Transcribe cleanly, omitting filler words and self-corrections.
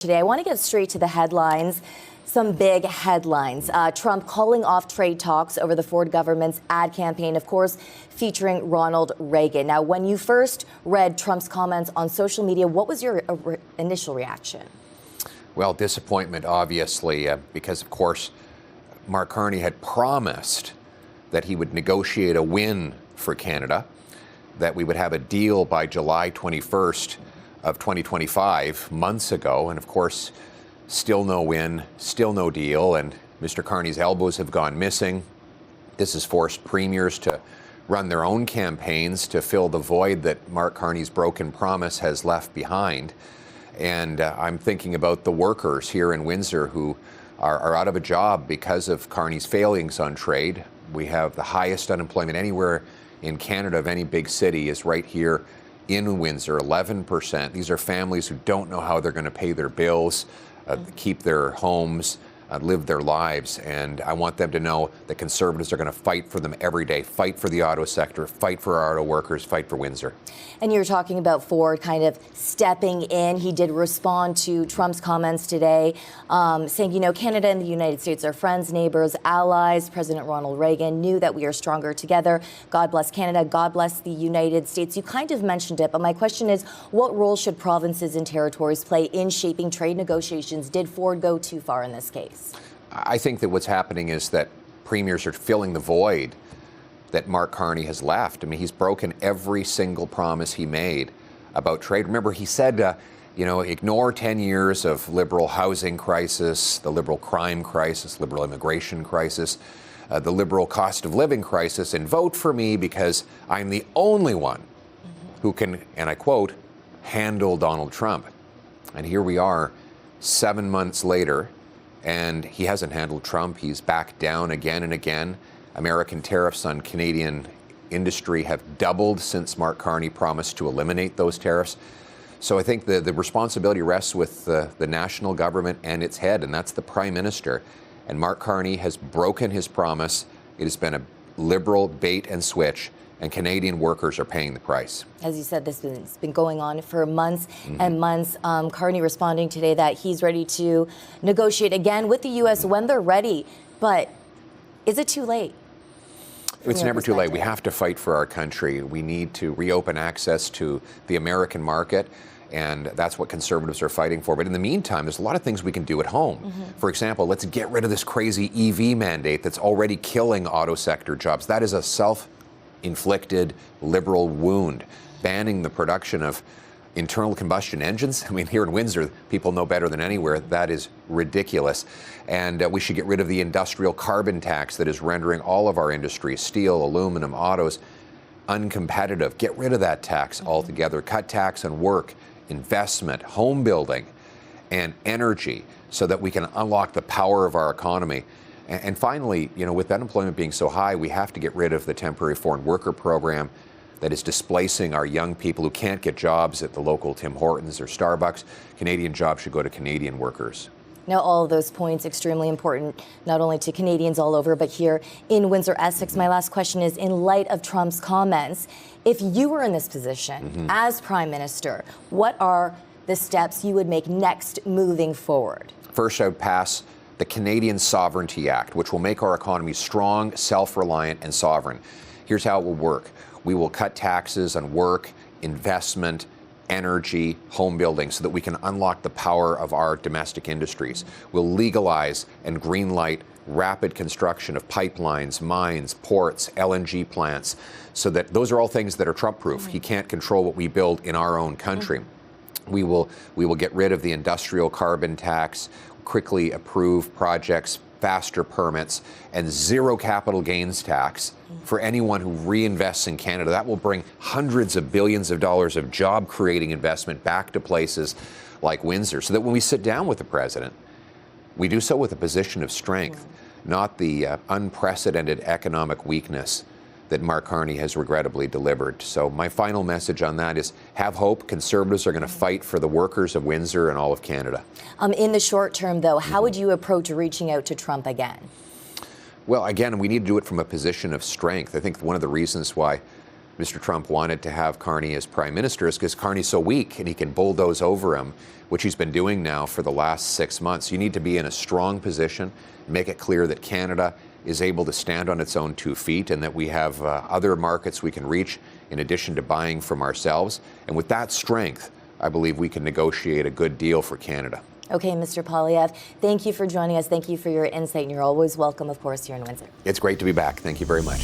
Today, I want to get straight to the headlines. Some big headlines. Trump calling off trade talks over the Ford government's ad campaign, of course, featuring Ronald Reagan. Now, when you first read Trump's comments on social media, what was your initial reaction? Well, disappointment, obviously, because, of course, Mark Carney had promised that he would negotiate a win for Canada, that we would have a deal by July 21st of 2025, months ago. And, of course, still no win, still no deal, and Mr. Carney's elbows have gone missing. This has forced premiers to run their own campaigns to fill the void that Mark Carney's broken promise has left behind. And I'm thinking about the workers here in Windsor who are out of a job because of Carney's failings on trade. We have the highest unemployment anywhere in Canada of any big city is right here in Windsor, 11%. These are families who don't know how they're going to pay their bills, keep their homes, live their lives. And I want them to know that Conservatives are going to fight for them every day, fight for the auto sector, fight for our auto workers, fight for Windsor. And you're talking about Ford kind of stepping in. He did respond to Trump's comments today, saying, you know, Canada and the United States are friends, neighbors, allies. President Ronald Reagan knew that we are stronger together. God bless Canada. God bless the United States. You kind of mentioned it, but my question is, what role should provinces and territories play in shaping trade negotiations? Did Ford go too far in this case? I think that what's happening is that premiers are filling the void that Mark Carney has left. I mean, he's broken every single promise he made about trade. Remember, he said, you know, ignore 10 years of liberal housing crisis, the liberal crime crisis, liberal immigration crisis, the liberal cost of living crisis, and vote for me because I'm the only one who can, and I quote, handle Donald Trump. And here we are 7 months later, and he hasn't handled Trump. He's backed down again and again. American tariffs on Canadian industry have doubled since Mark Carney promised to eliminate those tariffs. So I think the responsibility rests with the national government and its head, and that's the Prime Minister. And Mark Carney has broken his promise. It has been a liberal bait and switch, and Canadian workers are paying the price. As you said, this has been going on for months and months. Carney responding today that he's ready to negotiate again with the U.S. when they're ready. But is it too late? It's never too late. We have to fight for our country. We need to reopen access to the American market, and that's what Conservatives are fighting for. But in the meantime, there's a lot of things we can do at home. For example, let's get rid of this crazy EV mandate that's already killing auto sector jobs. That is a self-inflicted liberal wound, banning the production of internal combustion engines. I mean, here in Windsor, people know better than anywhere. That is ridiculous. And we should get rid of the industrial carbon tax that is rendering all of our industries, steel, aluminum, autos, uncompetitive. Get rid of that tax altogether. Cut tax on work, investment, home building, and energy so that we can unlock the power of our economy. And finally, you know, with unemployment being so high, we have to get rid of the temporary foreign worker program that is displacing our young people who can't get jobs at the local Tim Hortons or Starbucks. Canadian jobs should go to Canadian workers. Now, all of those points extremely important, not only to Canadians all over, but here in Windsor, Essex. My last question is, in light of Trump's comments, if you were in this position as Prime Minister, what are the steps you would make next moving forward? First, I would pass the Canadian Sovereignty Act, which will make our economy strong, self-reliant, and sovereign. Here's how it will work. We will cut taxes on work, investment, energy, home building so that we can unlock the power of our domestic industries. We'll legalize and greenlight rapid construction of pipelines, mines, ports, LNG plants, so that those are all things that are Trump-proof. He can't control what we build in our own country. We will get rid of the industrial carbon tax, quickly approve projects, faster permits, and zero capital gains tax for anyone who reinvests in Canada. That will bring hundreds of billions of dollars of job-creating investment back to places like Windsor, so that when we sit down with the president, we do so with a position of strength, not the unprecedented economic weakness that Mark Carney has regrettably delivered. So my final message on that is have hope. Conservatives are going to fight for the workers of Windsor and all of Canada. In the short term, though, how would you approach reaching out to Trump again? Well, again, we need to do it from a position of strength. I think one of the reasons why Mr. Trump wanted to have Carney as prime minister is because Carney's so weak and he can bulldoze over him, which he's been doing now for the last 6 months. You need to be in a strong position, make it clear that Canada is able to stand on its own 2 feet and that we have other markets we can reach in addition to buying from ourselves. And with that strength, I believe we can negotiate a good deal for Canada. Okay, Mr. Poilievre, thank you for joining us. Thank you for your insight, and you're always welcome, of course, here in Windsor. It's great to be back. Thank you very much.